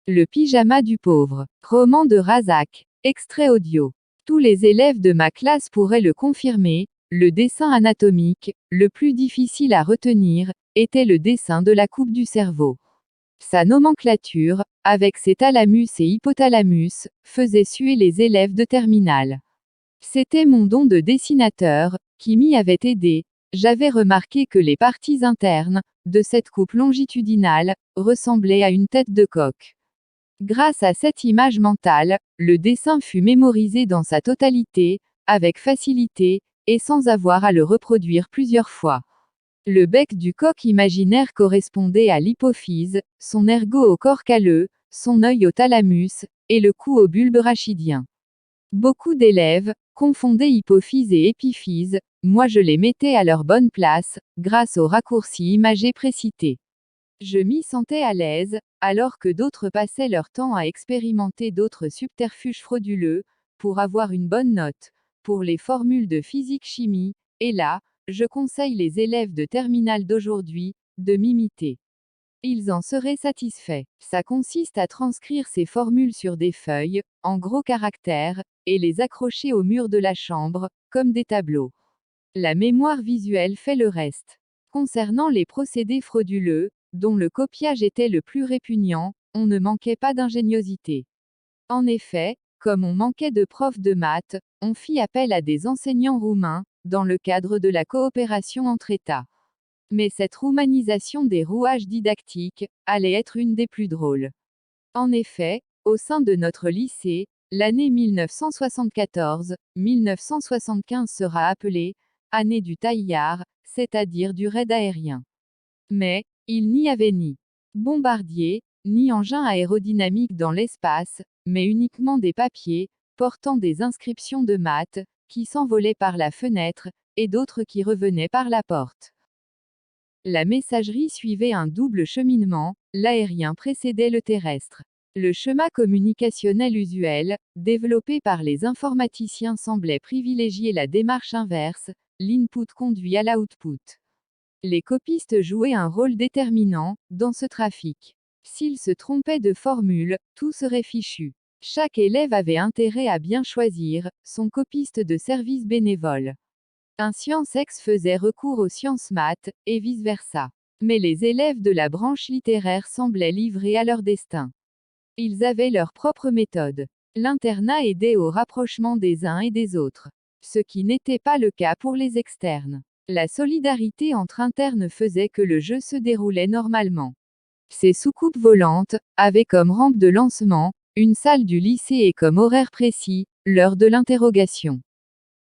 Le pyjama du pauvre. Roman de Razak. Extrait audio. Tous les élèves de ma classe pourraient le confirmer, le dessin anatomique, le plus difficile à retenir, était le dessin de la coupe du cerveau. Sa nomenclature, avec ses thalamus et hypothalamus, faisait suer les élèves de terminale. C'était mon don de dessinateur, qui m'y avait aidé. J'avais remarqué que les parties internes, de cette coupe longitudinale, ressemblaient à une tête de coq. Grâce à cette image mentale, le dessin fut mémorisé dans sa totalité, avec facilité, et sans avoir à le reproduire plusieurs fois. Le bec du coq imaginaire correspondait à l'hypophyse, son ergot au corps calleux, son œil au thalamus, et le cou au bulbe rachidien. Beaucoup d'élèves confondaient hypophyse et épiphyse, moi je les mettais à leur bonne place, grâce au raccourci imagé précité. Je m'y sentais à l'aise, alors que d'autres passaient leur temps à expérimenter d'autres subterfuges frauduleux, pour avoir une bonne note, pour les formules de physique-chimie, et là, je conseille les élèves de terminale d'aujourd'hui, de m'imiter. Ils en seraient satisfaits. Ça consiste à transcrire ces formules sur des feuilles, en gros caractères, et les accrocher au mur de la chambre, comme des tableaux. La mémoire visuelle fait le reste. Concernant les procédés frauduleux, dont le copiage était le plus répugnant, on ne manquait pas d'ingéniosité. En effet, comme on manquait de profs de maths, on fit appel à des enseignants roumains, dans le cadre de la coopération entre États. Mais cette roumanisation des rouages didactiques allait être une des plus drôles. En effet, au sein de notre lycée, l'année 1974-1975 sera appelée année du taillard, c'est-à-dire du raid aérien. Mais, il n'y avait ni bombardier, ni engin aérodynamique dans l'espace, mais uniquement des papiers, portant des inscriptions de maths, qui s'envolaient par la fenêtre, et d'autres qui revenaient par la porte. La messagerie suivait un double cheminement, l'aérien précédait le terrestre. Le schéma communicationnel usuel, développé par les informaticiens semblait privilégier la démarche inverse, l'input conduit à l'output. Les copistes jouaient un rôle déterminant, dans ce trafic. S'ils se trompaient de formule, tout serait fichu. Chaque élève avait intérêt à bien choisir son copiste de service bénévole. Un sciences ex faisait recours aux sciences maths, et vice-versa. Mais les élèves de la branche littéraire semblaient livrés à leur destin. Ils avaient leur propre méthode. L'internat aidait au rapprochement des uns et des autres. Ce qui n'était pas le cas pour les externes. La solidarité entre internes faisait que le jeu se déroulait normalement. Ces soucoupes volantes avaient comme rampe de lancement une salle du lycée et comme horaire précis, l'heure de l'interrogation.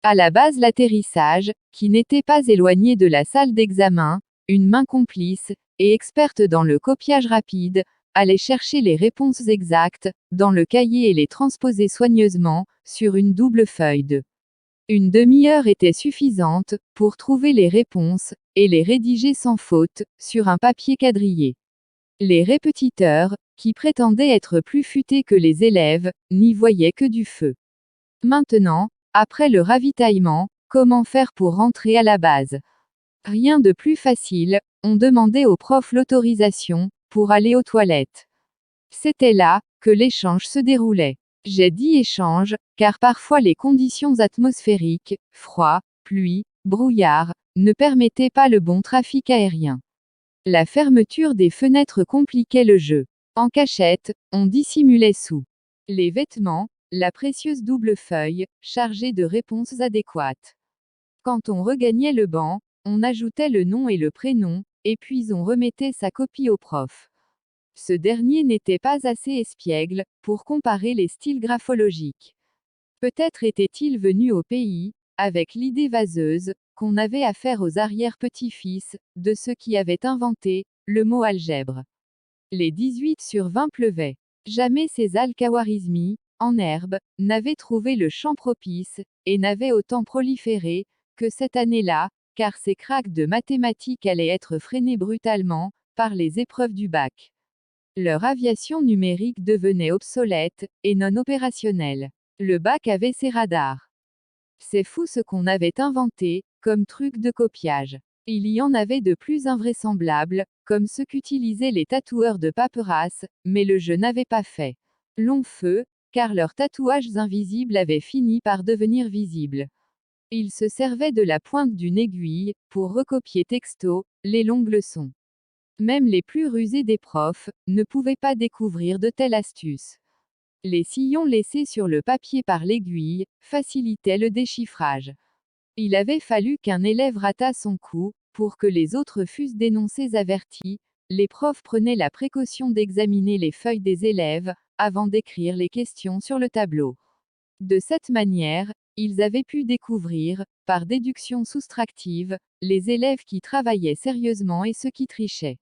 À la base l'atterrissage, qui n'était pas éloigné de la salle d'examen, une main complice, et experte dans le copiage rapide, allait chercher les réponses exactes, dans le cahier et les transposer soigneusement, sur une double feuille de. Une demi-heure était suffisante, pour trouver les réponses, et les rédiger sans faute, sur un papier quadrillé. Les répétiteurs, qui prétendaient être plus futés que les élèves, n'y voyaient que du feu. Maintenant, après le ravitaillement, comment faire pour rentrer à la base? Rien de plus facile, on demandait au prof l'autorisation, pour aller aux toilettes. C'était là, que l'échange se déroulait. J'ai dit échange, car parfois les conditions atmosphériques, froid, pluie, brouillard, ne permettaient pas le bon trafic aérien. La fermeture des fenêtres compliquait le jeu. En cachette, on dissimulait sous les vêtements, la précieuse double feuille, chargée de réponses adéquates. Quand on regagnait le banc, on ajoutait le nom et le prénom, et puis on remettait sa copie au prof. Ce dernier n'était pas assez espiègle, pour comparer les styles graphologiques. Peut-être était-il venu au pays, avec l'idée vaseuse, qu'on avait affaire aux arrière-petits-fils, de ceux qui avaient inventé, le mot algèbre. Les 18 sur 20 pleuvaient. Jamais ces al-Khawarizmi, en herbe, n'avaient trouvé le champ propice, et n'avaient autant proliféré, que cette année-là, car ces cracks de mathématiques allaient être freinés brutalement, par les épreuves du bac. Leur aviation numérique devenait obsolète, et non opérationnelle. Le bac avait ses radars. C'est fou ce qu'on avait inventé, comme truc de copiage. Il y en avait de plus invraisemblables, comme ceux qu'utilisaient les tatoueurs de paperasse, mais le jeu n'avait pas fait long feu, car leurs tatouages invisibles avaient fini par devenir visibles. Ils se servaient de la pointe d'une aiguille, pour recopier texto, les longues leçons. Même les plus rusés des profs, ne pouvaient pas découvrir de telles astuces. Les sillons laissés sur le papier par l'aiguille, facilitaient le déchiffrage. Il avait fallu qu'un élève ratât son coup, pour que les autres fussent dénoncés avertis. Les profs prenaient la précaution d'examiner les feuilles des élèves, avant d'écrire les questions sur le tableau. De cette manière, ils avaient pu découvrir, par déduction soustractive, les élèves qui travaillaient sérieusement et ceux qui trichaient.